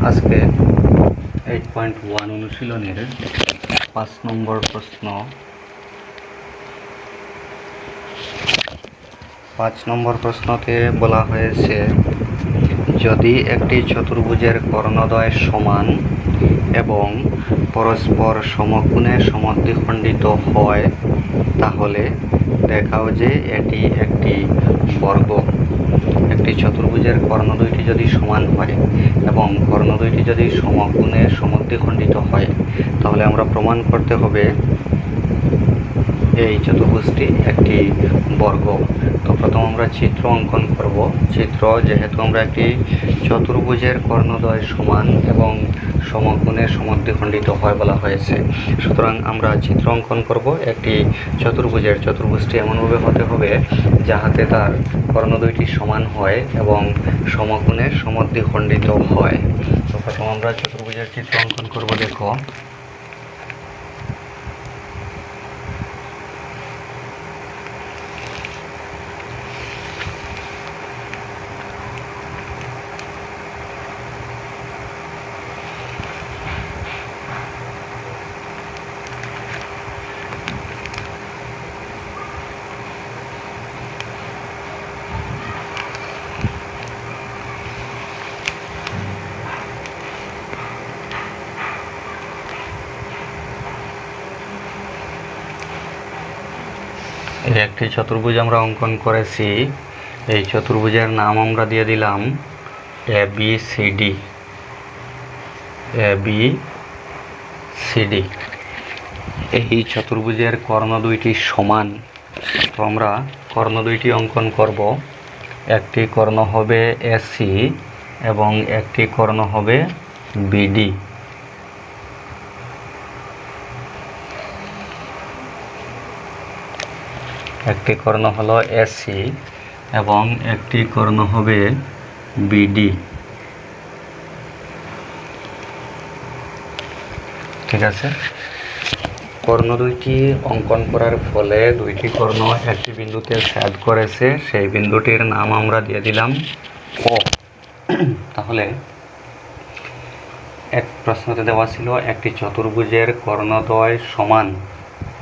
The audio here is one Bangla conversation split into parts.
আজকে 8.1 অনুশীলনের 5 নম্বর প্রশ্ন। 5 নম্বর প্রশ্নতে বলা হয়েছে, যদি একটি চতুর্ভুজের কর্ণদ্বয় সমান এবং পরস্পর সমকোণে সমদ্বিখণ্ডিত হয়, তাহলে দেখাও যে এটি একটি বর্গ। একটি চতুর্ভুজের কর্ণ দুইটি যদি সমান হয় এবং কর্ণ দুইটি যদি সমকোণে সমদ্বিখণ্ডিত হয়, তাহলে আমরা প্রমাণ করতে হবে এই চতুর্ভুজটি একটি বর্গ। তো প্রথম আমরা চিত্র অঙ্কন করব। যেহেতু আমরা একটি চতুর্ভুজের কর্ণদ্বয় সমান এবং সমকোণে সমদ্বিখণ্ডিত হয় বলা হয়েছে, সুতরাং আমরা চিত্র অঙ্কন করব একটি চতুর্ভুজটি এমনভাবে হতে হবে যাহাতে তার কর্ণ দুইটি সমান হয় এবং সমকোণে সমদ্বিখণ্ডিত হয়। তো প্রথম আমরা চতুর্ভুজের চিত্র অঙ্কন করব। দেখো, এই একটি চতুর্ভুজ আমরা অঙ্কন করেছি। এই চতুর্ভুজের নাম আমরা দিয়ে দিলাম ABCD। এই চতুর্ভুজের কর্ণ দুইটি সমান। তো আমরা কর্ণ দুইটি অঙ্কন করব। একটি কর্ণ হবে AC এবং একটি কর্ণ হবে BD। একটি কর্ণ হলো AC এবং একটি কর্ণ হবে BD। ঠিক আছে, কর্ণ দুইটি অঙ্কন করার ফলে দুইটি কর্ণ একটি বিন্দুতে ছেদ করেছে, সেই বিন্দুটির নাম আমরা দিয়ে দিলাম O। তাহলে এক প্রশ্নতে দেওয়া ছিল একটি চতুর্ভুজের কর্ণদ্বয় সমান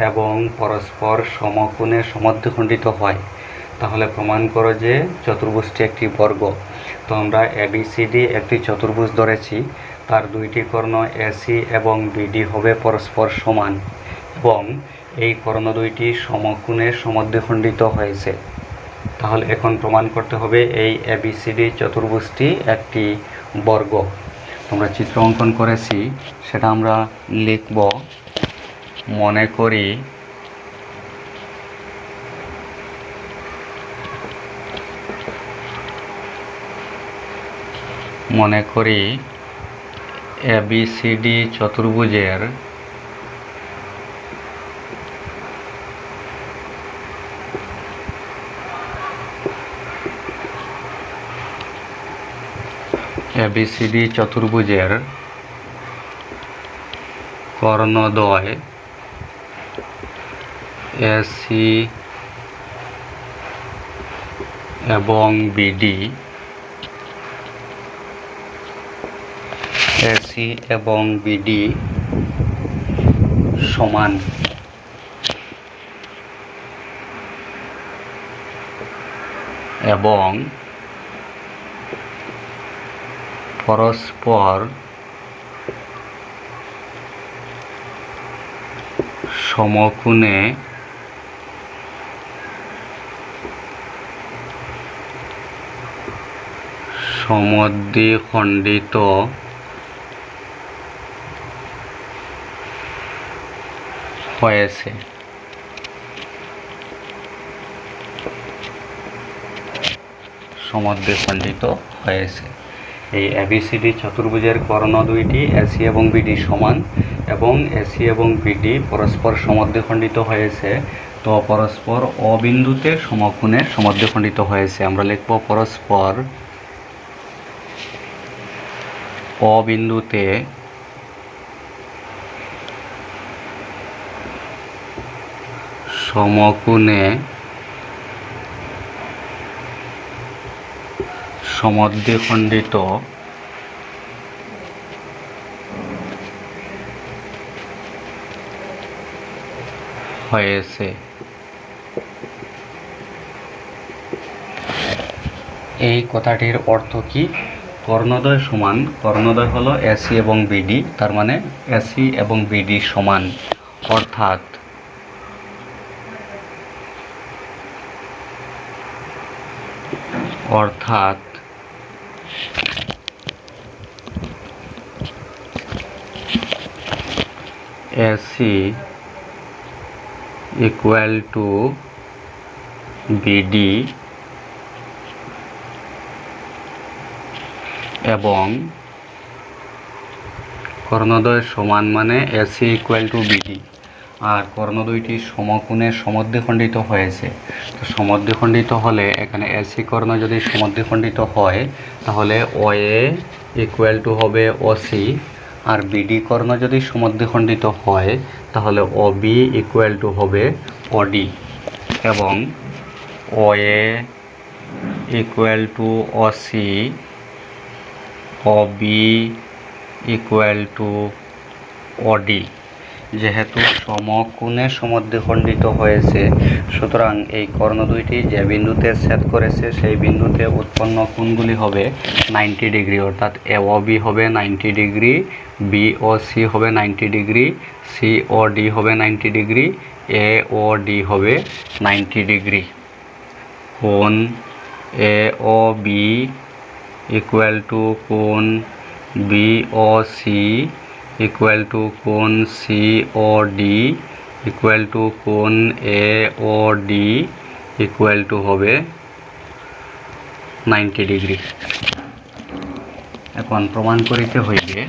এবং পরস্পর সমকোণে সমদ্বিখণ্ডিত হয়, তাহলে প্রমাণ করো যে চতুর্ভুজটি একটি বর্গ। তো আমরা ABCD একটি চতুর্ভুজ ধরেছি, তার দুইটি কর্ণ AC এবং BD হবে পরস্পর সমান এবং এই কর্ণ দুইটি সমকোণে সমদ্বিখণ্ডিত হয়েছে। তাহলে এখন প্রমাণ করতে হবে এই ABCD চতুর্ভুজটি একটি বর্গ। আমরা চিত্র অঙ্কন করেছি, সেটা আমরা লিখব। মনে করি ABCD চতুর্ভুজের কর্ণদ্বয় AC এবং BD সমান এবং পরস্পর সমকোণে সমদ্বিখণ্ডিত হয়েছে। এই ABCD চতুর্ভুজের কর্ণ দুইটি AC এবং BD সমান এবং AC এবং BD পরস্পর সমদ্বিখণ্ডিত হয়েছে। তো পরস্পর O বিন্দুতে সমকোণে সমদ্বিখণ্ডিত হয়েছে। আমরা লিখব পরস্পর O বিন্দুতে সমকোণে সমদ্বিখণ্ডিত হয়েছে। এই কথাটির অর্থ কি? কর্ণদ্বয় সমান, কর্ণদ্বয় হলো এসি এবং বিডি, তার মানে এসি এবং বিডি সমান, অর্থাৎ এসি ইকুয়াল টু বিডি এবং কর্ণদ্বয় সমান মানে এসি ইকুয়াল টু বিডি, আর কর্ণদ্বয়টি সমকোণে সমদ্বিখণ্ডিত হয়েছে। তো সমদ্বিখণ্ডিত হলে এখানে এসি কর্ণ যদি সমদ্বিখণ্ডিত হয় তাহলে ওএ ইকুয়াল টু হবে ওসি, আর বিডি কর্ণ যদি সমদ্বিখণ্ডিত হয় তাহলে ওবি ইকুয়াল টু হবে ওডি, এবং OA equal to OC, OB equal to OD. যেহেতু সমকোণে সমদ্বিখণ্ডিত হয়েছে, সুতরাং এই কর্ণ দুইটি যে বিন্দুতে ছেদ করেছে সেই বিন্দুতে উৎপন্ন কোণগুলি হবে 90 ডিগ্রি, অর্থাৎ এওবি হবে 90 ডিগ্রি, বিওসি হবে 90 ডিগ্রি, সিওডি হবে 90 ডিগ্রি, এওডি হবে 90 ডিগ্রি। কোণ এওবি ইকুয়াল টু কোণ বিওসি ইকুয়াল টু কোণ সিওডি ইকুয়াল টু কোণ এওডি ইকুয়াল টু হবে 90 ডিগ্রি। এখন প্রমাণ করিতে হইবে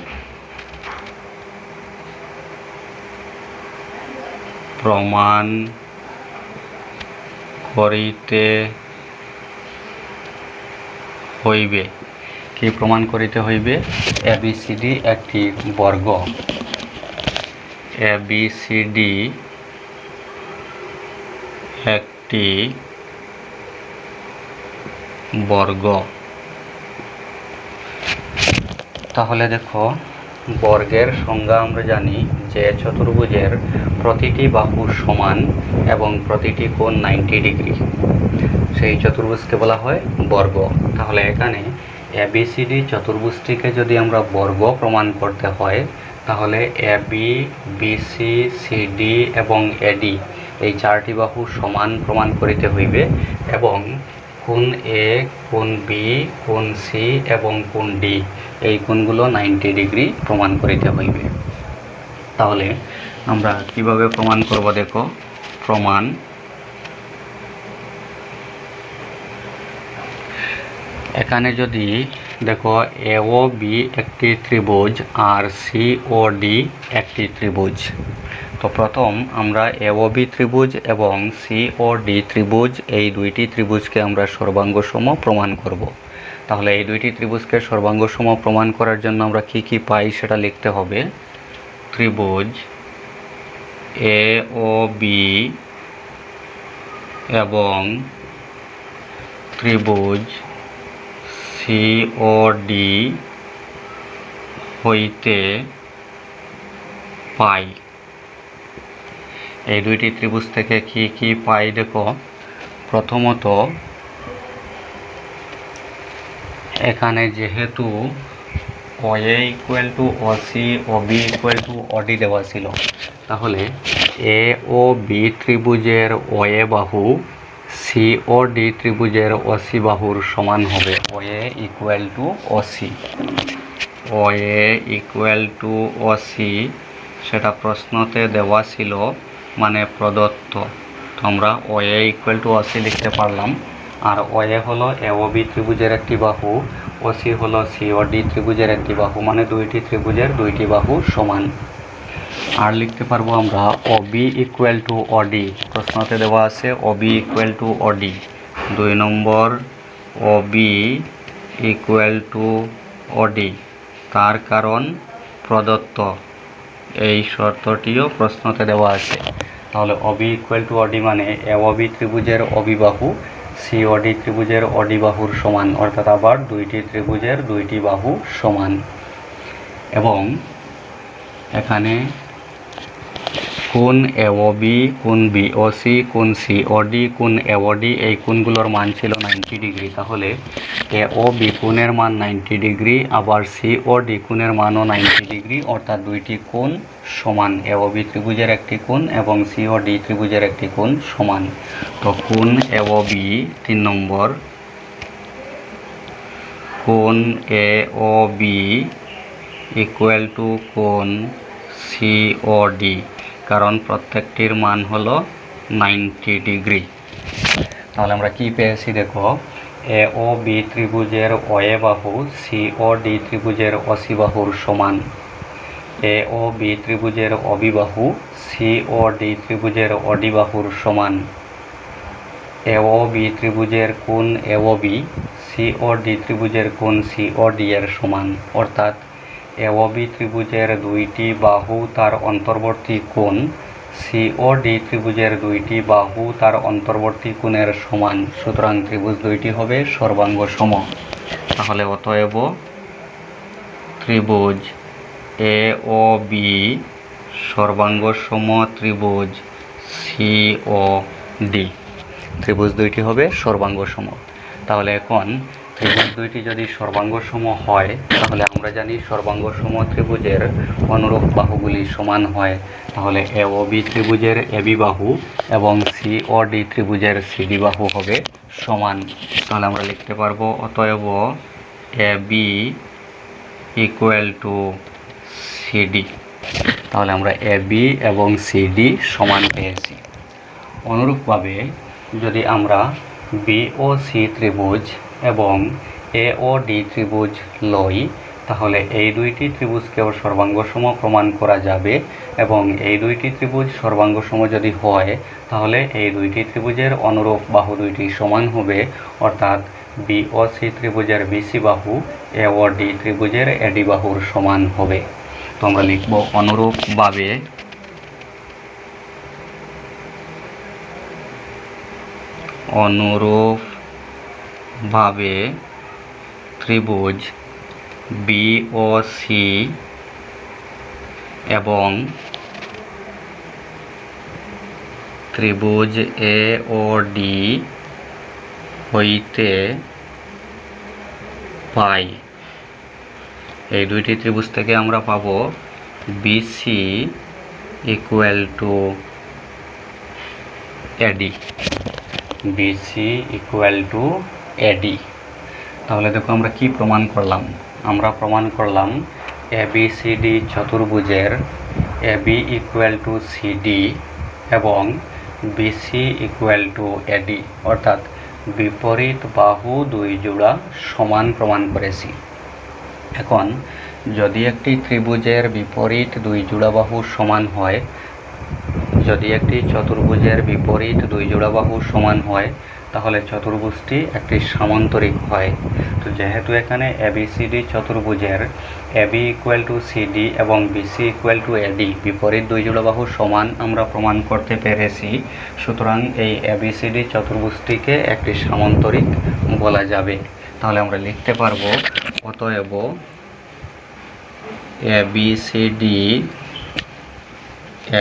কি প্রমাণ করিতে হইবে? এবিসিডি একটি বর্গ, এবিসিডি একটি বর্গ। তাহলে দেখো, বর্গের সংজ্ঞা আমরা জানি যে চতুর্ভুজের প্রতিটি বাহু সমান এবং প্রতিটি কোণ 90 ডিগ্রি, সেই চতুর্ভুজকে বলা হয় বর্গ। তাহলে এখানে এবিসিডি চতুর্ভুজটিকে যদি আমরা বর্গ প্রমাণ করতে হয় তাহলে এবি, বিসি, সিডি এবং এডি এই চারটি বাহু সমান প্রমাণ করিতে হইবে, এবং কোণ এ, কোণ বি, কোণ সি এবং কোণ ডি এই কোণগুলো 90 ডিগ্রি প্রমাণ করিতে হইবে। তাহলে আমরা কিভাবে প্রমাণ করব? দেখো, প্রমাণ এখানে যদি দেখো এও বি একটি ত্রিভুজ আর সিওডি একটি ত্রিভুজ, তো প্রথম আমরা এও বি ত্রিভুজ এবং সিওডি ত্রিভুজ এই দুইটি ত্রিভুজকে আমরা সর্বাঙ্গসম প্রমাণ করব। তাহলে এই দুইটি ত্রিভুজকে সর্বাঙ্গসম প্রমাণ করার জন্য আমরা কি কি পাই সেটা লিখতে হবে। ত্রিভুজ এও বি এবং ত্রিভুজ সিওডি হইতে পাই। এই দুইটি ত্রিভুজ থেকে কি কি পাই দেখো, প্রথমত এখানে যেহেতু OA equal to OC, OB equal to OD দেওয়া ছিল, তাহলে এ ও বি ত্রিভুজের ওএ বাহু সিওডি ত্রিভুজের ওসি বাহুর সমান হবে। OA equal to OC, OA equal to OC সেটা প্রশ্নতে দেওয়া ছিল, মানে প্রদত্ত। তো আমরা ওএ ইকুয়াল টু ওসি লিখতে পারলাম। আর ওএ হলো এওবি ত্রিভুজের একটি বাহু, ওসি হলো সিওডি ত্রিভুজের একটি বাহু, মানে দুইটি ত্রিভুজের দুইটি বাহু সমান। আর লিখতে পারবো আমরা ওবি ইকুয়াল টু ওডি, প্রশ্নতে দেওয়া আছে ওবি ইকুয়াল টু ওডি। 2 নম্বর ওবি ইকুয়াল টু ওডি, তার কারণ প্রদত্ত, এই শর্তটিও প্রশ্নতে দেওয়া আছে। তাহলে ওবি ইকুয়াল টু ওডি মানে এওবি ত্রিভুজের ওবি বাহু সিওডি ত্রিভুজের ওডি বাহুর সমান, অর্থাৎ আবার দুইটি ত্রিভুজের দুইটি বাহু সমান। এবং এখানে কোণ এওবি, কোণ বিওসি, কোণ সিওডি, কোণ এওডি, এই কোণগুলোর মান ছিল 90 ডিগ্রি। তাহলে এওবি কোণের মান 90 ডিগ্রি, আবার সিওডি কোণের মানও 90 ডিগ্রি, অর্থাৎ দুইটি কোণ সমান। এওবি ত্রিভুজের একটি কোণ এবং সিওডি ত্রিভুজের একটি কোণ সমান। তো কোণ এওবি 3 নম্বর, কোণ এওবি ইকুয়াল টু কোণ সিওডি, কারণ প্রত্যেকটির মান হলো 90 ডিগ্রি। তাহলে আমরা কি পেয়েছি দেখো, এওবি ত্রিভুজের অয়ে বাহু সিওডি ত্রিভুজের অসি বাহুর সমান। এওবি ত্রিভুজের অবিবাহু সিওডি ত্রিভুজের অডি বাহুর সমান। এওবি ত্রিভুজের কোণ এওবি সিওডি ত্রিভুজের কোণ সিওডি এর সমান, অর্থাৎ এওবি ত্রিভুজের দুইটি বাহু তার অন্তর্বর্তী কোণ সিওডি ত্রিভুজের দুইটি বাহু তার অন্তর্বর্তী কোণের সমান। সুতরাং ত্রিভুজ দুইটি হবে সর্বাঙ্গ সম। তাহলে অতএব ত্রিভুজ এওবি সর্বাঙ্গ সম ত্রিভুজ সিওডি, ত্রিভুজ দুইটি হবে সর্বাঙ্গ সম। তাহলে এখন ত্রিভুজ দুইটি যদি সর্বাঙ্গ সম হয়, তাহলে আমরা জানি সর্বাঙ্গ সম ত্রিভুজের অনুরূপ বাহুগুলি সমান হয়। তাহলে এওবি ত্রিভুজের এবি বাহু এবং সিওডি ত্রিভুজের সিডি বাহু হবে সমান। তাহলে আমরা লিখতে পারবো অতএব এবি ইকুয়াল টু সিডি। তাহলে আমরা এবি এবং সিডি সমান পেয়েছি। অনুরূপভাবে যদি আমরা বিওসি ত্রিভুজ এবং এওডি ত্রিভুজ লই, তাহলে এই দুইটি ত্রিভুজকেও সর্বাঙ্গসম প্রমাণ করা যাবে, এবং এই দুইটি ত্রিভুজ সর্বাঙ্গসম যদি হয়, তাহলে এই দুইটি ত্রিভুজের অনুরূপ বাহু দুইটি সমান হবে, অর্থাৎ বিওসি ত্রিভুজের বিসি বাহু এওডি ত্রিভুজের এডি বাহুর সমান হবে। তো আমরা লিখব অনুরূপভাবে ত্রিভুজ বিওসি এবং ত্রিভুজ এওডি হইতে পাই। এই দুইটি ত্রিভুজ থেকে আমরা পাব BC equal to AD, BC equal to AD. তাহলে দেখো আমরা কি প্রমাণ করলাম, আমরা প্রমাণ করলাম এবিসিডি চতুর্ভুজের এবি ইকুয়াল টু সিডি এবং বিসি ইকুয়াল টু এডি, অর্থাৎ বিপরীত বাহু দুই জোড়া সমান প্রমাণ করেছি। এখন যদি একটি ত্রিভুজের বিপরীত দুই জোড়া বাহু সমান হয়, যদি একটি চতুর্ভুজের বিপরীত দুই জোড়া বাহু সমান হয়, তাহলে চতুর্ভুজটি একটি সামান্তরিক হয়। তো যেহেতু এখানে এবিসিডি চতুর্ভুজের এবি ইকুয়াল টু সিডি এবং বিসি ইকুয়াল টু এডি বিপরীত দুই জোড়া বাহু সমান আমরা প্রমাণ করতে পেরেছি, সুতরাং এই এবিসিডি চতুর্ভুজটিকে একটি সামান্তরিক বলা যাবে। তাহলে আমরা লিখতে পারবো অতএব এবিসিডি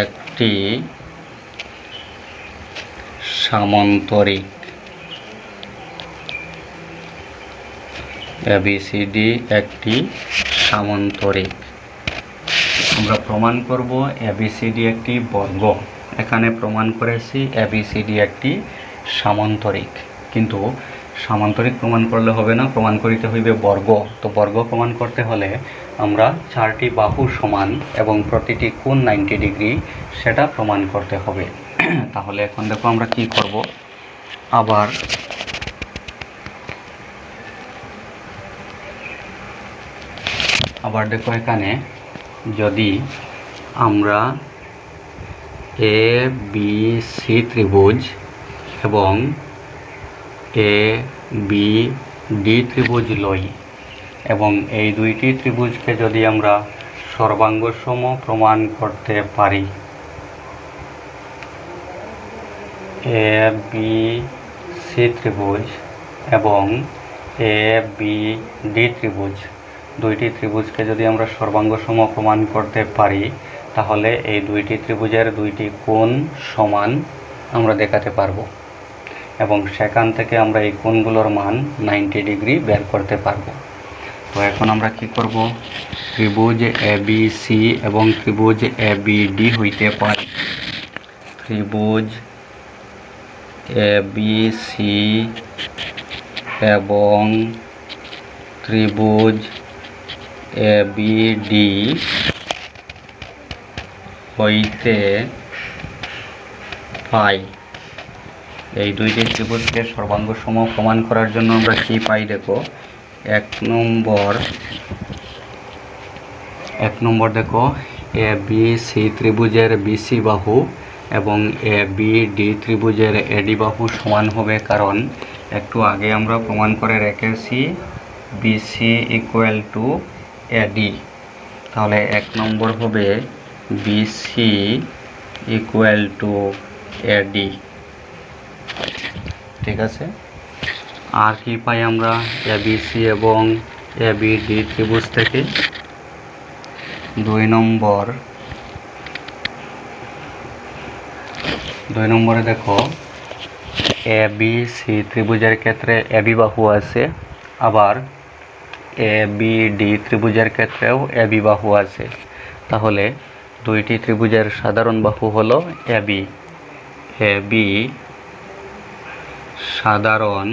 একটি সামান্তরিক, এবিসিডি একটি সামান্তরিক। আমরা প্রমাণ করব এবিসিডি একটি বর্গ। এখানে প্রমাণ করেছি এবিসিডি একটি সামান্তরিক, কিন্তু সামান্তরিক প্রমাণ করলে হবে না, প্রমাণ করিতে হইবে বর্গ। তো বর্গ প্রমাণ করতে হলে আমরা চারটি বাহু সমান এবং প্রতিটি কোণ 90 ডিগ্রি সেটা প্রমাণ করতে হবে। তাহলে এখন দেখো আমরা কি করব, আবার দেখো এখানে যদি আমরা এ বি সি ত্রিভুজ এবং এ বি ডি ত্রিভুজ লই, এবং এই দুইটি ত্রিভুজকে যদি আমরা সর্বাঙ্গসম প্রমাণ করতে পারি, এ বি সি ত্রিভুজ এবং এ বি ডি ত্রিভুজ, দুইটি ত্রিভুজকে যদি আমরা সর্বাঙ্গসম প্রমাণ করতে পারি, তাহলে এই দুইটি ত্রিভুজের দুইটি কোণ সমান আমরা দেখাতে পারবো এবং সেখান থেকে আমরা এই কোণগুলোর মান 90 ডিগ্রি বের করতে পারবো। তো এখন আমরা কি করব, ত্রিভুজ এবিসি এবং ত্রিভুজ এবিডি হইতে পারি ত্রিভুজ এবিসি এবং ত্রিভুজ এবিডি হইতে পাই। এই দুইটি ত্রিভুজকে সর্বাঙ্গসম প্রমাণ করার জন্য আমরা কি পাই দেখো, এক নম্বর দেখো এ বি সি ত্রিভুজের বিসি বাহু এবং এ বি ডি ত্রিভুজের এডি বাহু সমান হবে, কারণ একটু আগে আমরা প্রমাণ করে রেখেছি বিসি ইকুয়াল টু এডি। তাহলে এক নম্বর হবে বিসি ইকুয়াল টু এডি। ঠিক আছে, আর কি পাই আমরা এবিসি এবং এবিডি ত্রিভুজ থেকে? দুই নম্বরে দেখো এবিসি ত্রিভুজের ক্ষেত্রে এবি বাহু আছে, আবার এবিডি ত্রিভুজের ক্ষেত্রেও এবি বাহু আছে। তাহলে দুইটি ত্রিভুজের সাধারণ বাহু হলো এবি। এবি সাধারণ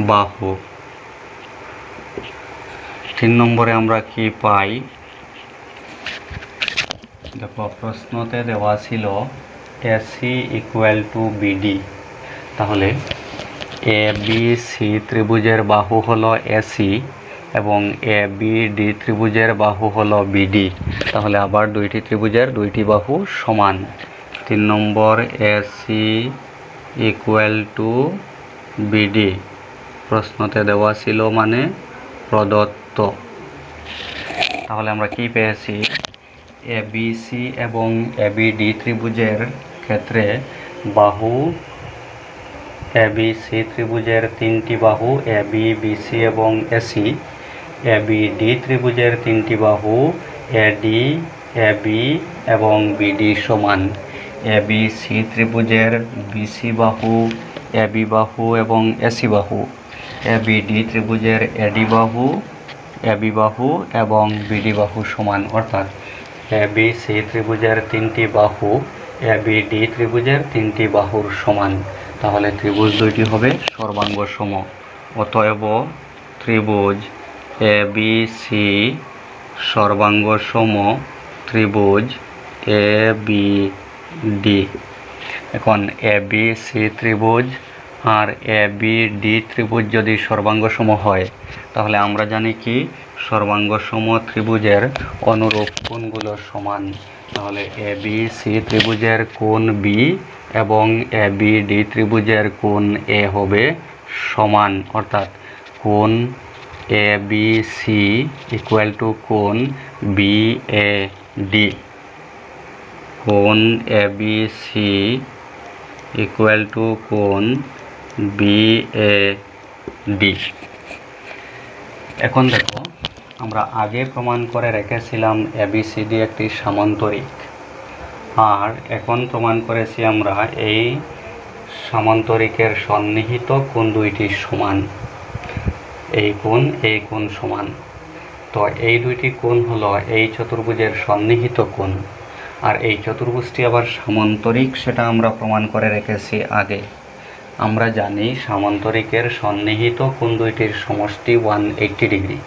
বাহু। 3 নম্বরে আমরা কি পাই দেখো, প্রশ্নতে দেওয়া ছিল এসি ইকুয়াল টু বিডি। তাহলে এ বি সি ত্রিভুজের বাহু হলো এসি এবং এ বি ডি ত্রিভুজের বাহু হলো বিডি। তাহলে আবার দুইটি ত্রিভুজের দুইটি বাহু সমান। 3 নম্বর এসি ইকুয়াল টু বিডি প্রশ্নতে দেওয়া ছিল মানে প্রদত্ত। তাহলে আমরা কি পেয়েছি, এবিসি এবং এবিডি ত্রিভুজের ক্ষেত্রে বাহু এবিসি ত্রিভুজের 3টি বাহু এবি, বিসি এবং এসি। এবিডি ত্রিভুজের 3টি বাহু এডি, এবি এবং বিডি সমান। এবিসি ত্রিভুজের বিসি বাহু, এবি বাহু এবং এসি বাহু। এবিডি ত্রিভুজের এডি বাহু, এবি বাহু এবং বিডি বাহু সমান, অর্থাৎ এবিসি ত্রিভুজের 3টি বাহু এবিডি ত্রিভুজের 3টি বাহুর সমান। তাহলে ত্রিভুজ দুইটি হবে সর্বাঙ্গসম। অতএব ত্রিভুজ এবিসি সর্বাঙ্গসম ত্রিভুজ এবিডি। এখন এবিসি ত্রিভুজ আর এবিডি ত্রিভুজ যদি সর্বাঙ্গসম হয়, তাহলে আমরা জানি কি সর্বাঙ্গসম ত্রিভুজের অনুরূপ কোণগুলো সমান। তাহলে এবিসি ত্রিভুজের কোণ বি এবং এবিডি ত্রিভুজের কোণ এ হবে সমান, অর্থাৎ কোণ এবিসি ইকুয়াল টু কোণ বিএডি। কোণ এবিসি ইকুয়াল টু কোণ বিএডি। এখন দেখো, আমরা আগে প্রমাণ করে রেখেছিলাম এবিসিডি একটি সামান্তরিক, আর এখন প্রমাণ করেছি আমরা এই সামান্তরিকের সন্নিহিত কোণ দুইটি সমান। এই কোণ সমান। তো এই দুইটি কোণ হলো এই চতুর্ভুজের সন্নিহিত কোণ, আর এই চতুর্ভুজটি আবার সামান্তরিক, সেটা আমরা প্রমাণ করে রেখেছি আগে। আমরা জানি সামান্তরিকের সন্নিহিত কোণ দুইটির সমষ্টি 180 ডিগ্রি।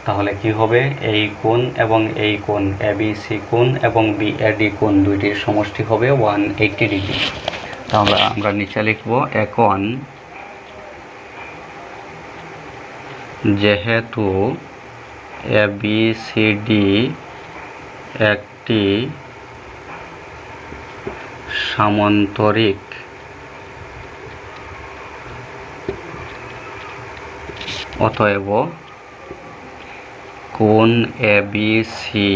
তাহলে কি হবে, এই কোণ এবং এই কোণ এবিসি কোণ এবং বিএডি কোণ দুইটির সমষ্টি হবে 180 ডিগ্রি। তাহলে আমরা নিচে লিখব, এখন যেহেতু এবিসিডি একটি সামান্তরিক, অতএব কোণ এবিসি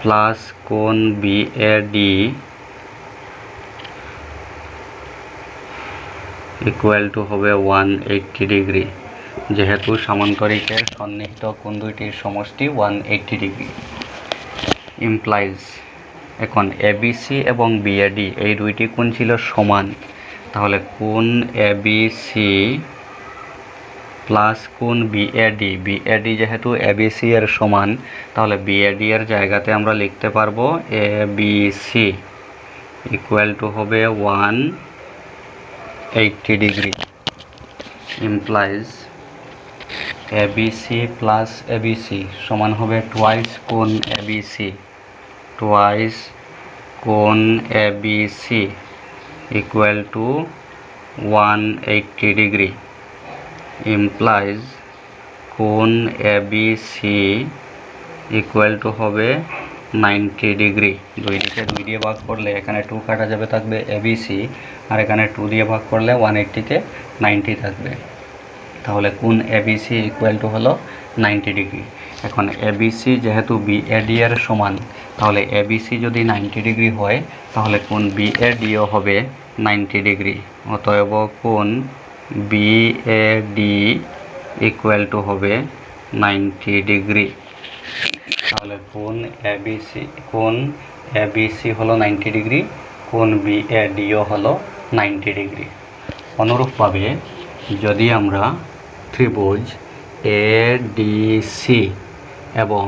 প্লাস কোণ বিএডি ইকুয়াল টু হবে 180 ডিগ্রি। যেহেতু সামান্তরিকের সন্নিহিত কোণ দুইটির সমষ্টি 180 ডিগ্রি। ইমপ্লাইজ এখন এবিসি এবং বিএডি এই দুইটি কোণ ছিল সমান, তাহলে কোণ এবিসি প্লাস কোণ বিএডি, বিএডি যেহেতু এবিসি এর সমান, তাহলে বিএডি এর জায়গাতে আমরা লিখতে পারবো এবিসি ইকুয়াল টু হবে 180 degree. Implies ABC plus ABC সমান হবে টোয়াইস কোণ এবিসি, টোয়াইস কোণ ABC equal to 180 degree. Implies কোণ এবিসি ইকুয়াল টু হবে 90 ডিগ্রি। দুই দিকে 2 দিয়ে ভাগ করলে এখানে 2 কাটা যাবে, থাকবে এবিসি, আর এখানে 2 দিয়ে ভাগ করলে 180-কে 90 থাকবে। তাহলে কোণ এবিসি ইকুয়াল টু হলো 90 ডিগ্রি। এখন এবিসি যেহেতু বিএডি এর সমান, তাহলে এবিসি যদি 90 ডিগ্রি হয়, তাহলে কোণ বিএডিও হবে 90 ডিগ্রি। অতএব কোণ বিএডি ইকুয়াল টু হবে 90 ডিগ্রি। তাহলে কোণ এবিসি হলো 90 ডিগ্রি, কোণ বিএডিও হলো 90 ডিগ্রি। অনুরূপভাবে যদি আমরা ত্রিভুজ এডিসি এবং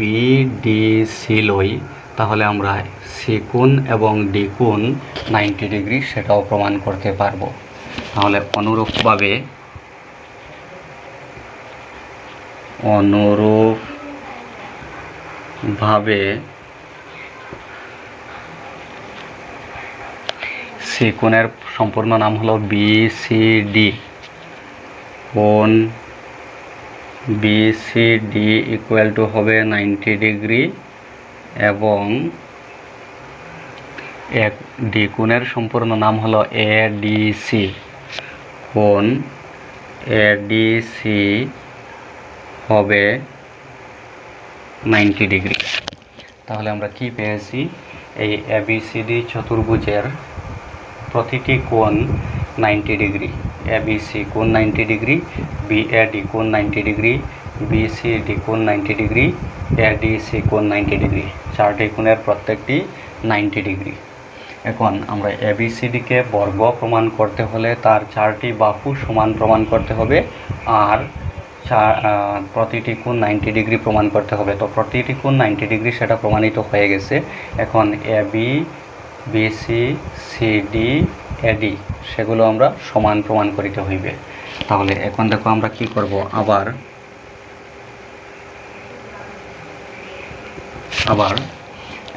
বিডিসি লই, তাহলে আমরা সি কোণ এবং ডি কোণ 90 ডিগ্রি সেটাও প্রমাণ করতে পারবো। তাহলে অনুরূপভাবে সি কোণের সম্পূর্ণ নাম হলো বিসিডি, কোণ বিসিডি ইকুয়াল টু হবে 90 ডিগ্রি, এবং ডি কোণের সম্পূর্ণ নাম হলো এডিসি, কোণ এডিসি হবে 90 ডিগ্রি। তাহলে আমরা কি পেয়েছি? এই এবিসিডি চতুর্ভুজের প্রতিটি কোণ 90 ডিগ্রি, এবিসি কোণ 90 ডিগ্রি, বিএডি কোণ 90 ডিগ্রি, বিসিডি কোণ 90 ডিগ্রি, এডিসি কোণ 90 ডিগ্রি। চারটি কোণের প্রত্যেকটি 90 ডিগ্রি। এখন আমরা এবিসিডিকে বর্গ প্রমাণ করতে হলে তার চারটি বাহু সমান প্রমাণ করতে হবে, আর প্রতিটি কোণ 90 ডিগ্রি প্রমাণ করতে হবে। তো প্রতিটি কোণ 90 ডিগ্রি সেটা প্রমাণিত হয়ে গেছে। এখন এবি, বিসি, সিডি, এডি সেগুলো আমরা সমান প্রমাণ করিতে হইবে। তাহলে এখন দেখো আমরা কি করব, আবার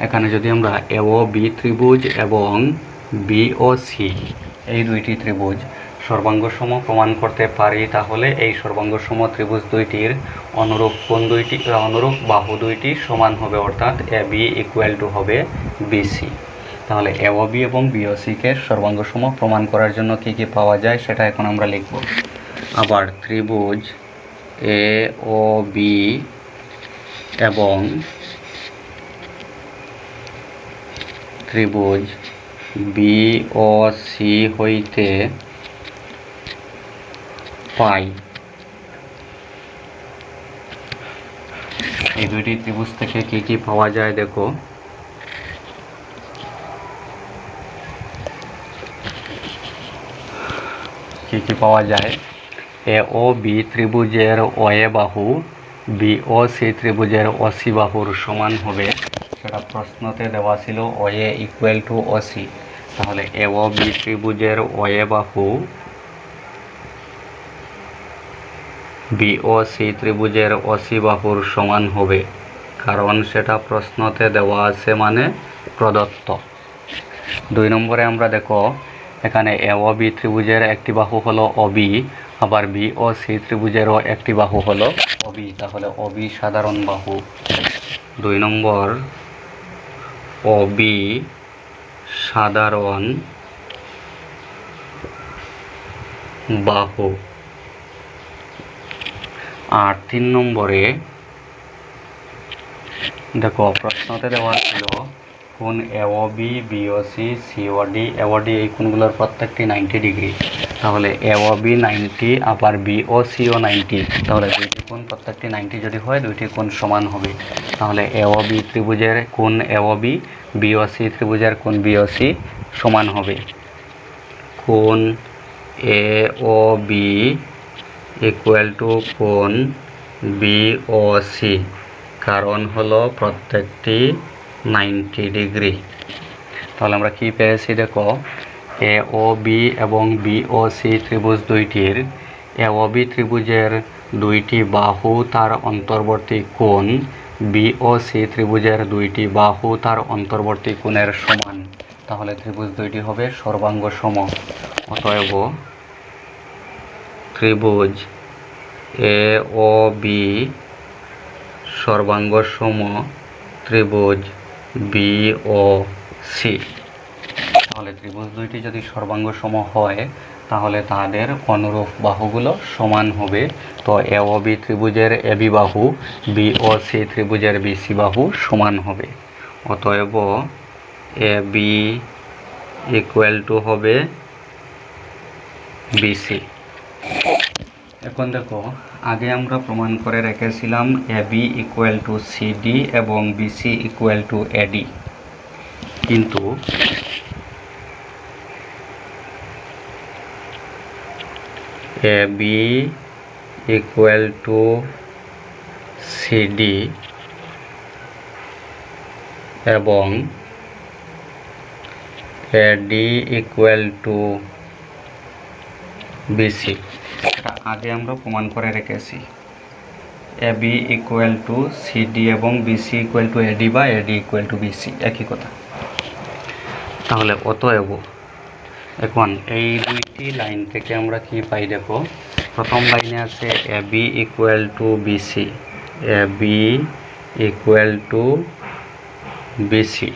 এখানে যদি আমরা এও বি ত্রিভুজ এবং বিও সি এই দুইটি ত্রিভুজ সর্বাঙ্গসম প্রমাণ করতে পারি, তাহলে এই সর্বাঙ্গসম ত্রিভুজ দুইটির অনুরূপ বাহু দুইটি সমান হবে, অর্থাৎ এ বি ইকুয়াল টু হবে বিসি। তাহলে এও বি এবং বিওসিকে সর্বাঙ্গসম প্রমাণ করার জন্য কি কি পাওয়া যায় সেটা এখন আমরা লিখব। আবার ত্রিভুজ এ ও বি এবং ত্রিভুজ বিওসি হইতে পাই, এই দুইটি ত্রিভুজ থেকে কি কি পাওয়া যায় দেখো। কি কি পাওয়া যায়? এ ও বি ত্রিভুজের ওএ বাহু বিও সি ত্রিভুজের ওসি বাহুর সমান হবে, সেটা প্রশ্নতে দেওয়া ছিল ওএ ইকুয়াল টু ওসি। তাহলে এ ও বি ত্রিভুজের ওএ বাহু বিও সি ত্রিভুজের ওসি বাহুর সমান হবে, কারণ সেটা প্রশ্নতে দেওয়া আছে, মানে প্রদত্ত। 2 নম্বরে আমরা দেখো এখানে এ ও বি ত্রিভুজের একটি বাহু হলো ওবি, আবার বি ও সি ত্রিভুজেরও একটি বাহু হলো ওবি, তাহলে ওবি সাধারণ বাহু। 2 নম্বর ওবি সাধারণ বাহু। আর 3 নম্বরে দেখো প্রশ্নতে দেওয়া ছিল কোণ এওবি, বিওসি, সিওডি, এওডি এই কোণগুলোর প্রত্যেকটি 90 ডিগ্রি। তাহলে এওবি 90 আবার বিওসিও 90, তাহলে দুইটি কোণ প্রত্যেকটি 90 যদি হয় দুইটি কোণ সমান হবে। তাহলে এওবি ত্রিভুজের কোণ এওবি, বিওসি ত্রিভুজের কোণ বিওসি সমান হবে কোণ এওবি ইকুয়াল টু কোণ বিওসি, কারণ হলো প্রত্যেকটি 90 ডিগ্রি। তাহলে আমরা কি পেয়েছি দেখো, এওবি এবং বিওসি ত্রিভুজ দুইটির এওবি ত্রিভুজের দুইটি বাহু তার অন্তর্বর্তী কোণ বিওসি ত্রিভুজের দুইটি বাহু তার অন্তর্বর্তী কোণের সমান। তাহলে ত্রিভুজ দুইটি হবে সর্বাঙ্গ সম। অতএব ত্রিভুজ এওবি সর্বাঙ্গ সম ত্রিভুজ বিওসি। তাহলে ত্রিভুজ দুইটি যদি সর্বাঙ্গ সম হয় তাহলে তাদের অনুরূপ বাহুগুলো সমান হবে। তো এওবি ত্রিভুজের এবি বাহু বিওসি ত্রিভুজের বিসি বাহু সমান হবে। অতএব এবি ইকুয়াল টু হবে বিসি। এখন দেখো, আগে আমরা প্রমাণ করে রেখেছিলাম এবি ইকুয়াল টু সিডি এবং বিসি ইকুয়াল টু এডি, কিন্তু এবি ইকুয়াল টু সিডি এবং এডি ইকুয়াল টু বিসি, এটা আগে আমরা প্রমাণ করে রেখেছি। এবি ইকুয়াল টু সিডি এবং বিসি ইকুয়াল টু এডি বা এডি ইকুয়াল টু বিসি, একই কথা। তাহলে অতএব এখন এই দুইটি লাইন থেকে আমরা কি পাই দেখো, প্রথম লাইনে আছে AB equal to BC, AB equal to BC.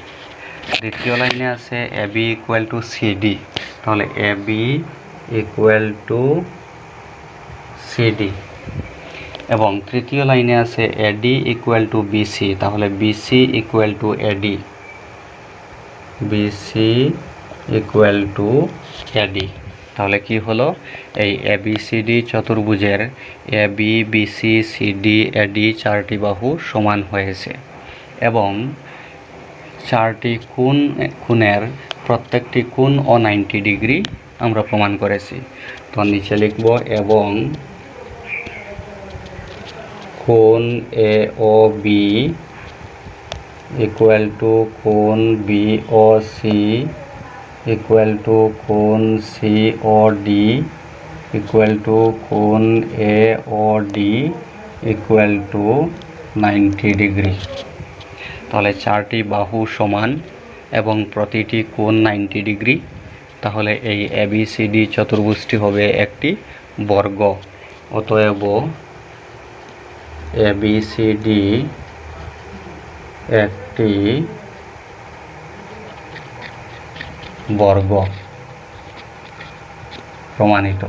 দ্বিতীয় লাইনে আছে এবি ইকুয়াল টু সিডি, তাহলে এবি ইকুয়াল টু সিডি। এবং তৃতীয় লাইনে আছে এডি ইকুয়াল টু বিসি, তাহলে BC equal to AD, BC equal to AD. তাহলে কি হলো, এই এবিসিডি চতুর্ভুজের এবি বিসি সিডি এডি চারটি বাহু সমান হয়েছে এবং চারটি কোণের প্রত্যেকটি কোণ ও 90 ডিগ্রি আমরা প্রমাণ করেছি। তো নিচে লিখব এবং কোণ এওবি ইকুয়াল টু কোণ বিওসি ইকুয়াল টু কোণ সিওডি ইকুয়াল টু কোণ এওডি ইকুয়াল টু 90 ডিগ্রি। তাহলে চারটি বাহু সমান এবং প্রতিটি কোণ 90 ডিগ্রি। তাহলে এই এবিসিডি চতুর্ভুজটি হবে একটি বর্গ। অতএব এবিসিডি একটি বর্গ, প্রমাণিত।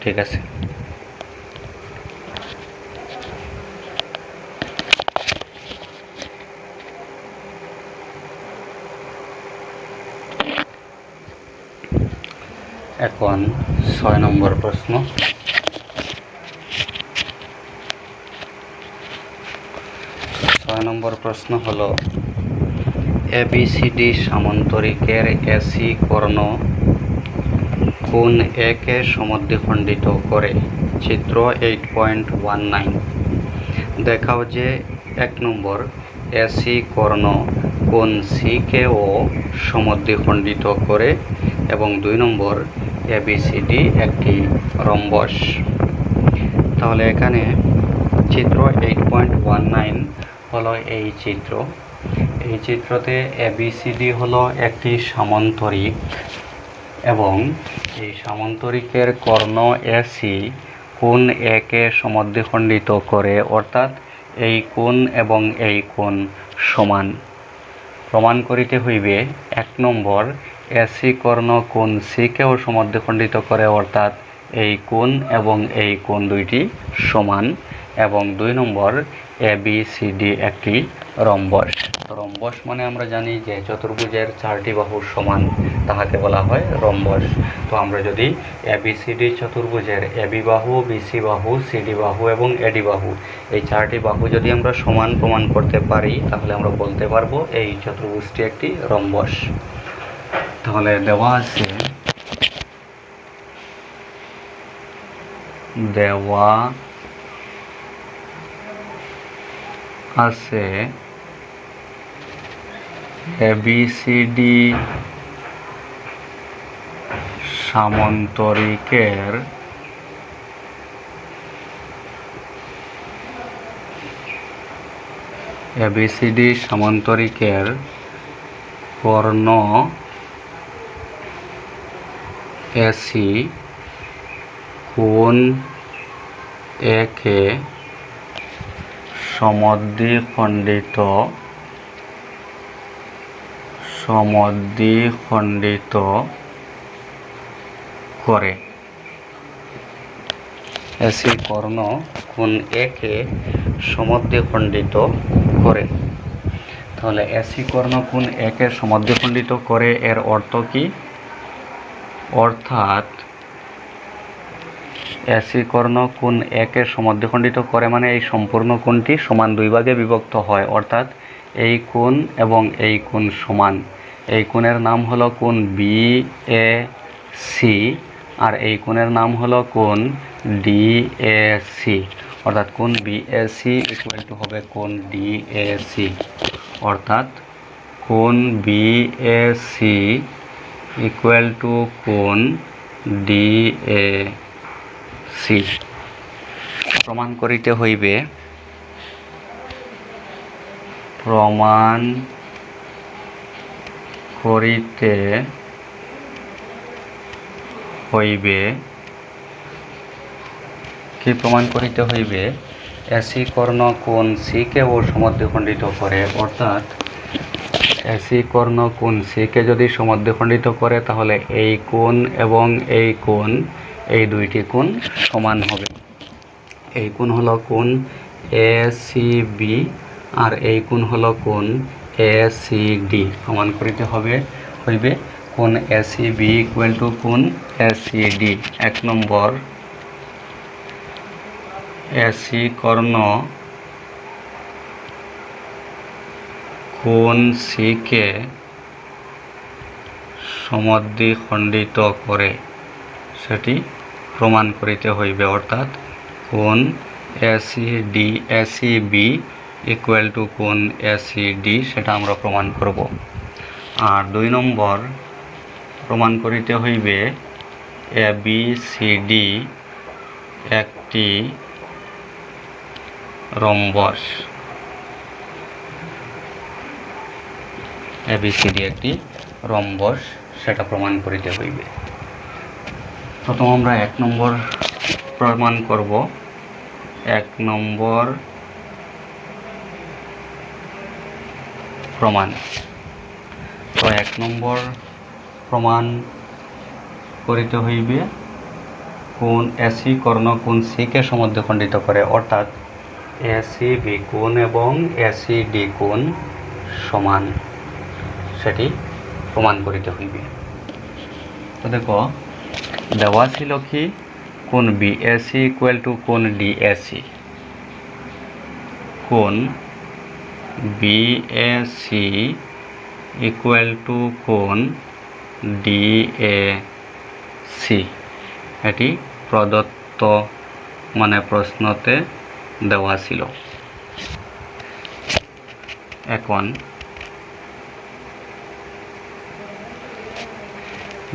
ঠিক আছে। এখন 6 নম্বর প্রশ্ন। 6 নম্বর প্রশ্ন হলো, এবিসিডি সামান্তরিকের এসি কর্ণ কোণ এ কে সমদ্বিখণ্ডিত করে। চিত্র 8.19 দেখাও যে 1 নম্বর এসি কর্ণ কোণ সি কেও সমদ্বিখণ্ডিত করে এবং 2 নম্বর এবিসিডি একটি রম্বস। তাহলে এখানে চিত্র 8.19 হলো এই চিত্র। এই চিত্রতে এবিসিডি হলো একটি সামান্তরিক এবং এই সামান্তরিকের কর্ণ এসি কোণ এ কে সমদ্বিখণ্ডিত করে, অর্থাৎ এই কোণ এবং এই কোণ সমান। প্রমাণ করিতে হইবে 1 নম্বর এসি কর্ণ কোণ সি কেও সমদ্বিখণ্ডিত করে, অর্থাৎ এই কোণ এবং এই কোণ দুইটি সমান। এবং 2 নম্বর ABCD একটি রম্বস। রম্বস মানে আমরা জানি যে চতুর্ভুজের 4টি বাহু সমান, তাহাকে বলা হয় রম্বস। তো আমরা যদি ABCD চতুর্ভুজের AB বাহু, BC বাহু, CD বাহু এবং AD বাহু এই 4টি বাহু যদি আমরা সমান প্রমাণ করতে পারি, তাহলে আমরা বলতে পারবো এই চতুর্ভুজটি একটি রম্বস। তাহলে দেওয়া আছে ABCD সামান্তরিকের কর্ণ AC কোণ একে সমদ্বিখণ্ডিত করে। AC কর্ণ কোণ একে সমদ্বিখণ্ডিত করে। তাহলে AC কর্ণ কোণ একে সমদ্বিখণ্ডিত করে এর অর্থ কি? অর্থাৎ AC কর্ণ কোণ একে সমদ্বিখণ্ডিত করে মানে এই সম্পূর্ণ কোণটি সমান 2 ভাগে বিভক্ত হয়, অর্থাৎ এই কোণ এবং এই কোণ সমান। এই কোণের নাম হলো কোণ BAC আর এই কোণের নাম হলো কোণ DAC, অর্থাৎ কোণ BAC ইকুয়াল টু হবে কোণ DAC, অর্থাৎ কোণ BAC ইকুয়াল টু কোণ DAC। প্রমাণ করিতে হইবে কি প্রমাণ করিতে হইবে? AC কর্ণ কোণ C কেও সমদ্বিখণ্ডিত করে, অর্থাৎ AC কর্ণ কোণ C কে যদি সমদ্বিখণ্ডিত করে তাহলে এই কোণ এবং এই কোণ, এই দুইটি কোণ সমান হবে। এই কোণ হলো কোণ ACB আর এই কোণ হলো কোণ ACD। প্রমাণ করিতে হইবে কোণ ACB ইকুয়াল টু কোণ ACD। 1 নম্বর, AC কর্ণ কোণ C কে সমদ্বিখণ্ডিত করে, সেটি প্রমাণ করিতে হইবে, অর্থাৎ কোণ ACB ইকুয়াল টু কোণ ACD, সেটা আমরা প্রমাণ করব। আর 2 নম্বর, প্রমাণ করিতে হইবে ABCD একটি রম্বস। ABCD একটি রম্বস, সেটা প্রমাণ করিতে হইবে। প্রথম আমরা 1 নম্বর প্রমাণ করব। 1 নম্বর প্রমাণ। তো 1 নম্বর প্রমাণ করিতে হইবে কোণ AC কর্ণ কোণ C কে সমদ্বিখণ্ডিত করে, অর্থাৎ ACB কোণ এবং ACD কোণ সমান, সেটি প্রমাণ করিতে হইবে। তো দেখো দেওয়া ছিল কি কোণ BAC ইকুয়াল টু কোণ DAC। কোণ BAC ইকুয়াল টু কোণ DAC, এটি প্রদত্ত মানে প্রশ্নতে দেওয়া ছিল। এখন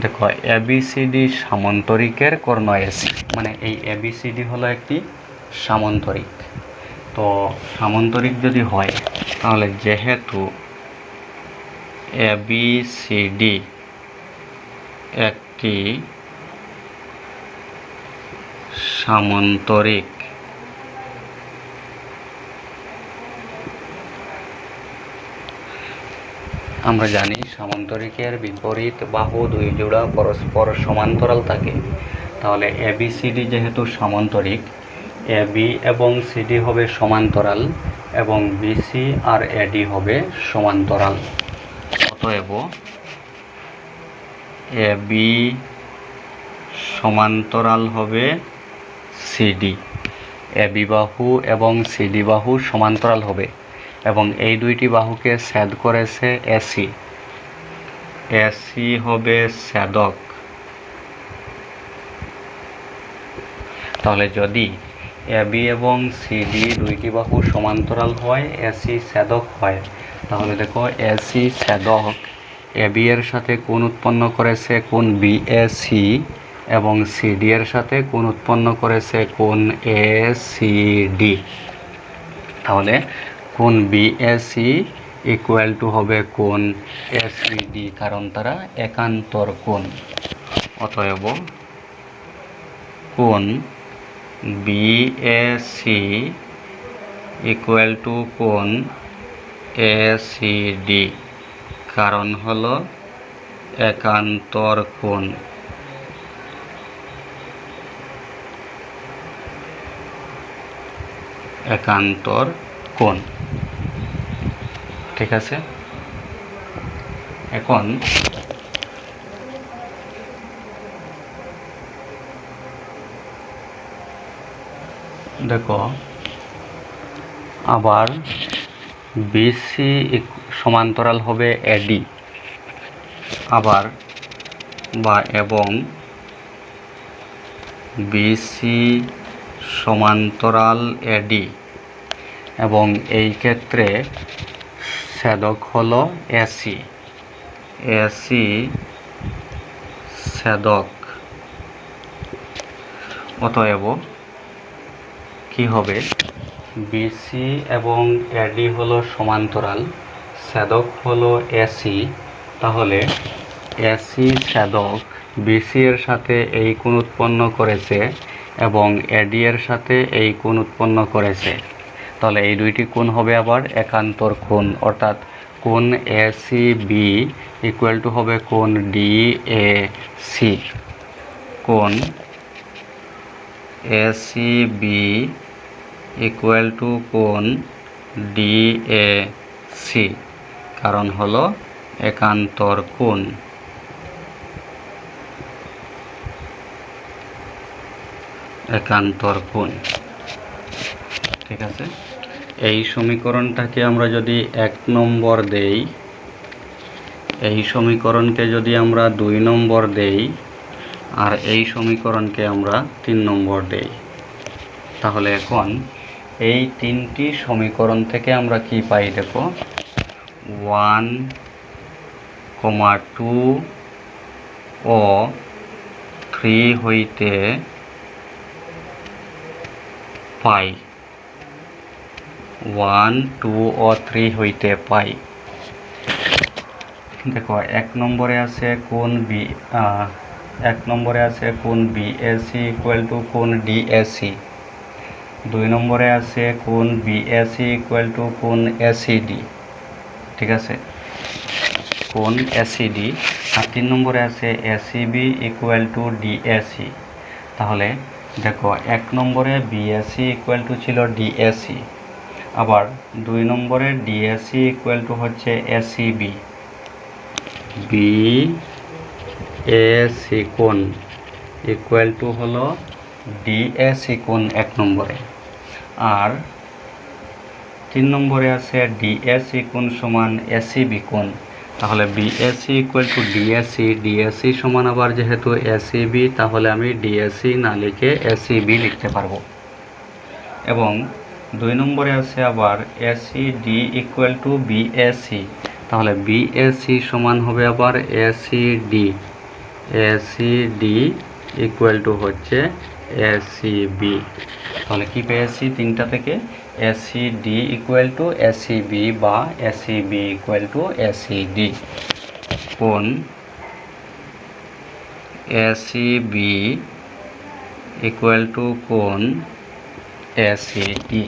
দেখো ABCD সামান্তরিকের কর্ণ AC, মানে এই ABCD হলো একটি সামান্তরিক। তো সামান্তরিক যদি হয় তাহলে যেহেতু ABCD একটি সামান্তরিক, আমরা জানি সামান্তরিকের বিপরীত বাহু 2 জোড়া পরস্পর সমান্তরাল থাকে। তাহলে ABCD যেহেতু সামান্তরিক, এবি এবং সিডি হবে সমান্তরাল এবং বিসি আর এডি হবে সমান্তরাল। অতএব এবি সমান্তরাল হবে সিডি। এবি বাহু এবং সিডি বাহু সমান্তরাল হবে এবং এই দুইটি বাহুকে ছেদ করেছে এসি। এসি হবে ছেদক। তাহলে যদি এবি এবং সিডি দুইটি বাহু সমান্তরাল হয়, এসি ছেদক হয়, তাহলে দেখো এসি ছেদক এবি এর সাথে কোণ উৎপন্ন করেছে কোণ বিএসি এবং সিডি এর সাথে কোণ উৎপন্ন করেছে কোণ এসিডি। তাহলে কোণ বিএসি ইকুয়াল টু হবে কোণ এসিডি, কারণ তারা একান্তর কোণ। অতএব কোণ বিএসি ইকুয়াল টু কোণ এসিডি, কারণ হলো একান্তর কোণ। একান্তর কোণ, ঠিক আছে। এখন দেখো আবার বিসি সমান্তরাল হবে এডি, আবার এবং বিসি সমান্তরাল এডি, এবং এই ক্ষেত্রে ছেদক হলো এসি। এসি ছেদক। অতএব কি হবে, বিসি এবং এডি হলো সমান্তরাল, ছেদক হলো এসি। তাহলে এসি ছেদক বিসি এর সাথে এই কোণ উৎপন্ন করেছে এবং এডি এর সাথে এই কোণ উৎপন্ন করেছে। তাহলে এই দুইটি কোণ হবে আবার একান্তর কোণ, অর্থাৎ কোণ এসিবি ইকুয়াল টু হবে কোণ ডিএসি। কোণ এসিবি ইকুয়াল টু কোণ ডিএসি, কারণ হলো একান্তর কোণ। একান্তর কোণ, ঠিক আছে। এই সমীকরণটাকে আমরা যদি 1 নম্বর দেই, এই সমীকরণকে যদি আমরা 2 নম্বর দেই, আর এই সমীকরণকে আমরা 3 নম্বর দেই, তাহলে এখন এই তিনটি সমীকরণ থেকে আমরা কি পাই দেখো, 1, 2 ও 3 হইতে পাই। 1, 2 ও 3 হইতে পাই। দেখো 1 নম্বরে আছে কোণ বি, 1 নম্বরে আছে কোণ বিএসি ইকুয়াল টু কোণ ডিএসি। 2 নম্বরে আছে কোণ বিএসি ইকুয়াল টু কোণ এসিডি, ঠিক আছে, কোণ এসিডি। আর 3 নম্বরে আছে এসিবি ইকুয়াল টু ডিএসি। তাহলে দেখো 1 নম্বরে বিএসি ইকুয়াল টু ছিল ডিএসি, আবার 2 নম্বরে ডিএসি ইকুয়াল টু হচ্ছে এসিবি। বিএসি কোণ ইকুয়াল টু হলো ডিএসি কোণ 1 নম্বরে, আর 3 নম্বরে আছে ডিএসি কোণ সমান এসিবি কোণ। তাহলে BAC equal to DAC, DAC সমান আবার যেহেতু এসিবি, তাহলে আমি ডিএসি না লিখে এসিবি লিখতে পারবো। এবং 2 নম্বরে আছে আবার এসিডি ইকুয়াল টু বিএসি, তাহলে বিএসি সমান হবে আবার এসিডি। এসিডি ইকুয়াল টু হচ্ছে এসিবি। তাহলে কি পেয়েছি তিনটা থেকে, এসিডি ইকুয়াল টু এসিবি বা এসিবি ইকুয়াল টু এসিডি। কোণ এসিবি ইকুয়াল টু কোণ এসিডি।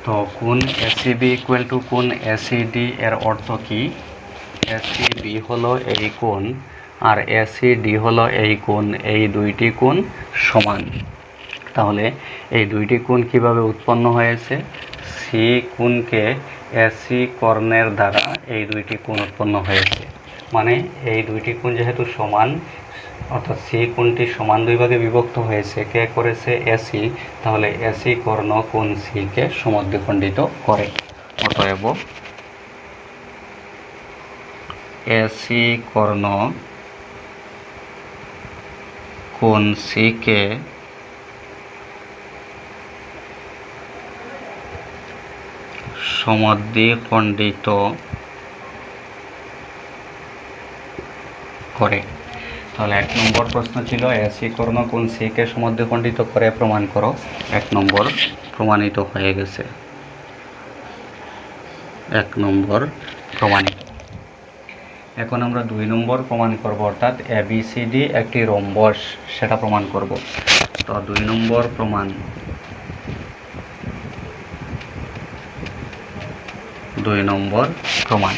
তো কোণ এসিবি ইকুয়াল টু কোণ এসিডি এর অর্থ কি, এসিবি হলো এই কোণ আর এসিডি হলো এই কোণ, এই দুইটি কোণ সমান। তাহলে এই দুইটি কোণ কিভাবে উৎপন্ন হয়েছে? সি কোণকে এসি কর্ণের দ্বারা এই দুইটি কোণ উৎপন্ন হয়েছে। মানে এই দুইটি কোণ যেহেতু সমান, অর্থাৎ সি কোণটি সমান দুই ভাগে বিভক্ত হয়েছে, কে করেছে? এসি। তাহলে এসি কর্ণ কোণ সিকে সমদ্বিখণ্ডিত করে। অতএব এসি কর্ণ কোণ সিকে সমদ্বিখণ্ডিত করে। তাহলে 1 নম্বর প্রশ্ন ছিল এসি কর্ণ কোণ সিকে সমদ্বিখণ্ডিত করে প্রমাণ করো। 1 নম্বর প্রমাণিত হয়ে গেছে। 1 নম্বর প্রমাণিত। এখন আমরা 2 নম্বর প্রমাণ করব, অর্থাৎ এবিসিডি একটি রম্বস, সেটা প্রমাণ করব। তো 2 নম্বর প্রমাণ, 2 নম্বর প্রমাণ,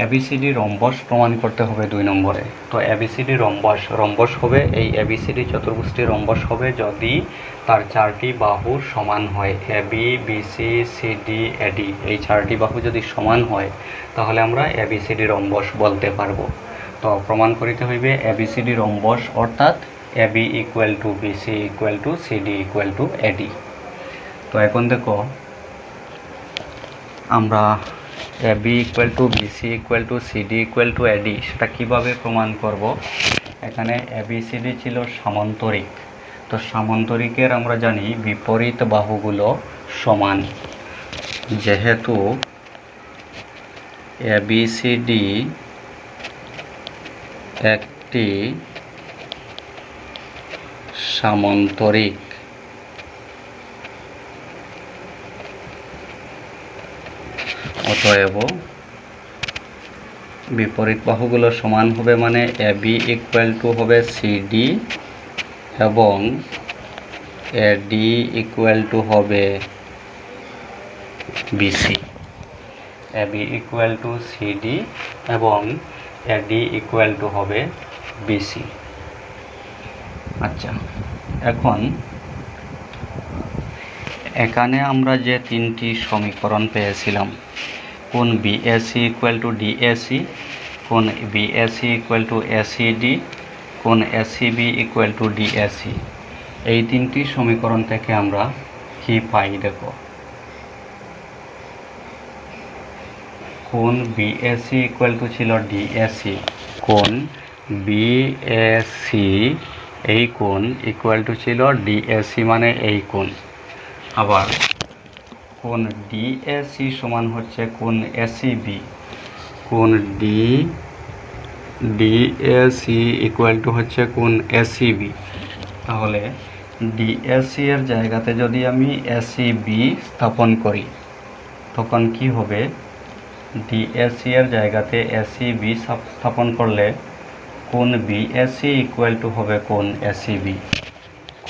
এবিসিডি রম্বস প্রমাণ করতে হবে 2 নম্বরে। তো এবিসিডি রম্বস হবে, এই এবিসিডি চতুর্ভুজটি রম্বস হবে যদি তার 4টি বাহু সমান হয়। এবি, বিসি, সিডি, এডি, এই 4টি বাহু যদি সমান হয় তাহলে আমরা এবিসিডি রম্বস বলতে পারবো। তো প্রমাণ করিতে হইবে এবিসিডি রম্বস, অর্থাৎ AB equal to BC equal to CD equal to AD. তো এখন দেখো আমরা AB equal to BC equal to CD equal to AD সেটা কীভাবে প্রমাণ করব? এখানে এবিসিডি ছিল সামান্তরিক। তো সামান্তরিকের আমরা জানি বিপরীত বাহুগুলো সমান। যেহেতু এবিসিডি একটি সামান্তরিক, অতএব বিপরীত বাহুগুলো সমান হবে, মানে এবি ইকুয়াল টু হবে সিডি এবং এডি ইকুয়াল টু হবে BC. AB equal to CD এবং এডি ইকুয়াল টু হবে বিসি। আচ্ছা, এখন এখানে আমরা যে 3টি সমীকরণ পেয়েছিলাম, কোণ বিএসি ইকুয়াল টু ডিএসি, কোণ বিএসি ইকুয়াল টু এসিডি, কোণ এসিবি ইকুয়াল টু ডিএসি, এই 3টি সমীকরণ থেকে আমরা কি পাই? দেখো, কোণ বিএসি ইকুয়াল টু ছিল ডিএসি, কোণ বিএসি এই কোণ ইকুয়াল টু ছিল ডিএসি, মানে এই কোণ। আবার কোণ ডিএসি সমান হচ্ছে কোণ এসিবি, কোণ ডিএসি ইকুয়াল টু হচ্ছে কোণ এসিবি। তাহলে ডিএসি এর জায়গাতে যদি আমি এসিবি স্থাপন করি তখন কি হবে? ডিএসি এর জায়গাতে এসিবি স্থাপন করলে কোণ বিএসি ইকুয়াল টু হবে কোণ এসিবি,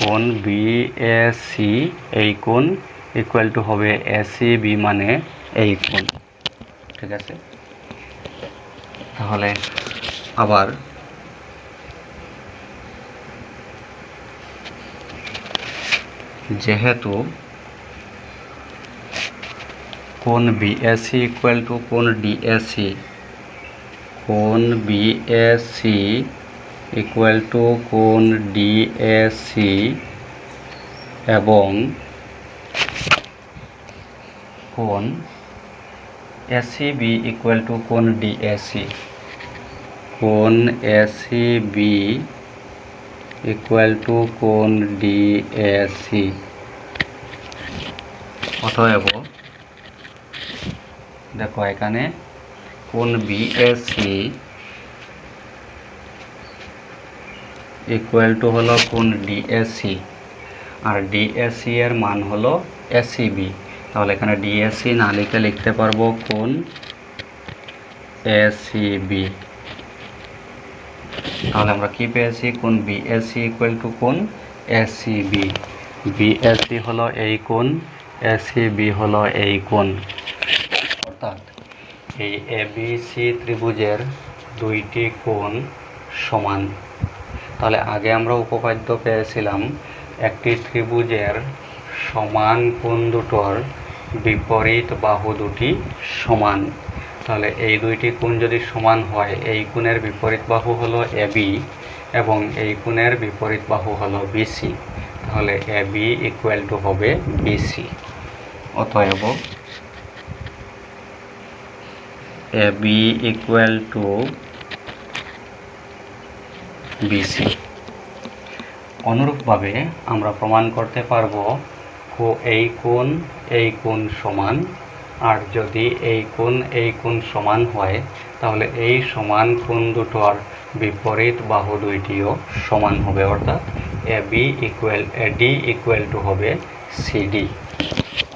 কোণ বিএসি এই কোণ ইকুয়াল টু হবে এসিবি, মানে এই কোণ। ঠিক আছে, তাহলে আবার যেহেতু কোণ বিএসি ইকুয়াল টু কোণ ডিএসি, কোণ বিএসি ইকুয়াল টু কোণ ডিএসি এবং কোণ এসিবি ইকুয়াল টু কোণ ডিএসি, কোণ এসিবি ইকুয়াল টু কোণ ডিএসি। অতএব দেখো এখানে কোণ বিএসি ইকুয়াল টু হলো কোণ ডিএসি, আর ডিএসি এর মান হলো এসিবি। তাহলে এখানে ডিএসি না লিখে লিখতে পারবো কোণ এসিবি। তাহলে আমরা কি পেয়েছি? কোণ বিএসি ইকুয়াল টু কোণ এসিবি। বিএসি হলো এই কোণ, এসিবি হলো এই কোণ। অর্থাৎ এই এবিসি ত্রিভুজের 2টি কোণ সমান। তাহলে আগে আমরা উপপাদ্য পেয়েছিলাম একটি ত্রিভুজের সমান কোণ দুটোর বিপরীত বাহু দুটি সমান। তাহলে এই দুইটি কোণ যদি সমান হয়, এই কোণের বিপরীত বাহু হলো এবি এবং এই কোণের বিপরীত বাহু হলো বিসি। তাহলে এবি ইকুয়াল টু হবে বিসি। অতএব এবি ইকুয়াল টু বিসি। অনুরূপভাবে আমরা প্রমাণ করতে পারবো এই কোণ সমান, আর যদি এই কোণ সমান হয় তাহলে এই সমান কোণ দুটোর বিপরীত বাহু দুইটিও সমান হবে, অর্থাৎ এডি ইকুয়াল টু হবে সিডি।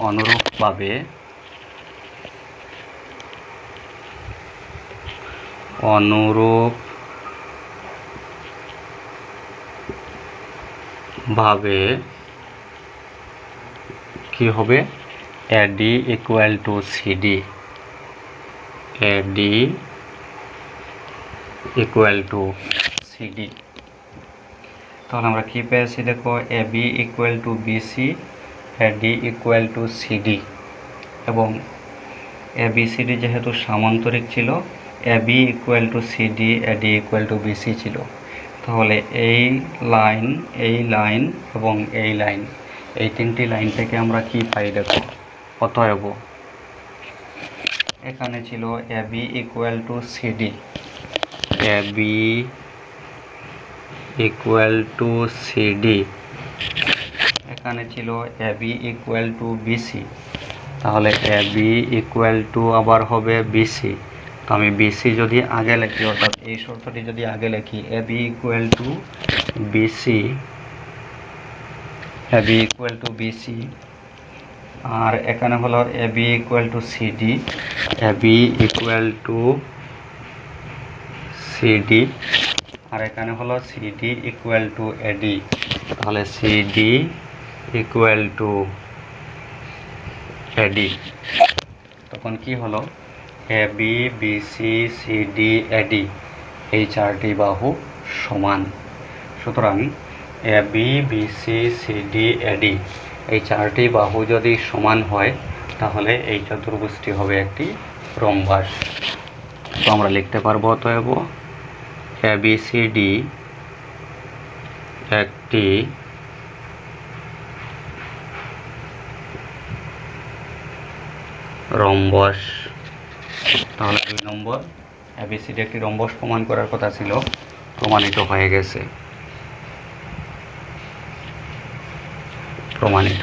অনুরূপভাবে কি হবে? AD equal to CD. AD equal to CD. তাহলে আমরা কি পেয়েছি দেখো, AB equal to BC, AD equal to CD, এবং এবিসিডি যেহেতু সামান্তরিক ছিল, AB equal to CD, AD equal to BC ছিল। তাহলে এই লাইন এবং এই লাইন, এই তিনটি লাইন থেকে আমরা কি পাই দেখো। অতএব এখানে ছিল AB equal to CD, AB equal to CD, এখানে ছিল এবি ইকুয়াল টু বিসি। তাহলে এবি ইকুয়াল টু আবার হবে বিসি। তো আমি বিসি যদি আগে লিখি, অর্থাৎ এই শর্তটি যদি আগে লিখি, AB equal to BC, AB equal to BC, আর এখানে হলো AB equal to CD, AB equal to CD, আর এখানে হলো সিডি ইকুয়াল টু এডি। তাহলে সিডি ইকুয়াল টু এডি। তখন কি হলো, এবি বিসি সিডি এডি এই চারটি বাহু সমান। সুতরাং এবি বিসি সিডি এডি এই চারটি বাহু যদি সমান হয় তাহলে এই চতুর্ভুজটি হবে একটি রম্বাস। তো আমরা লিখতে পারবো অতএব এবিসিডি একটি রম্বস। তাহলে 2 নম্বর, এবিসিডি একটি রম্বস প্রমাণ করার কথা ছিল, প্রমাণিত হয়ে গেছে। প্রমাণিত।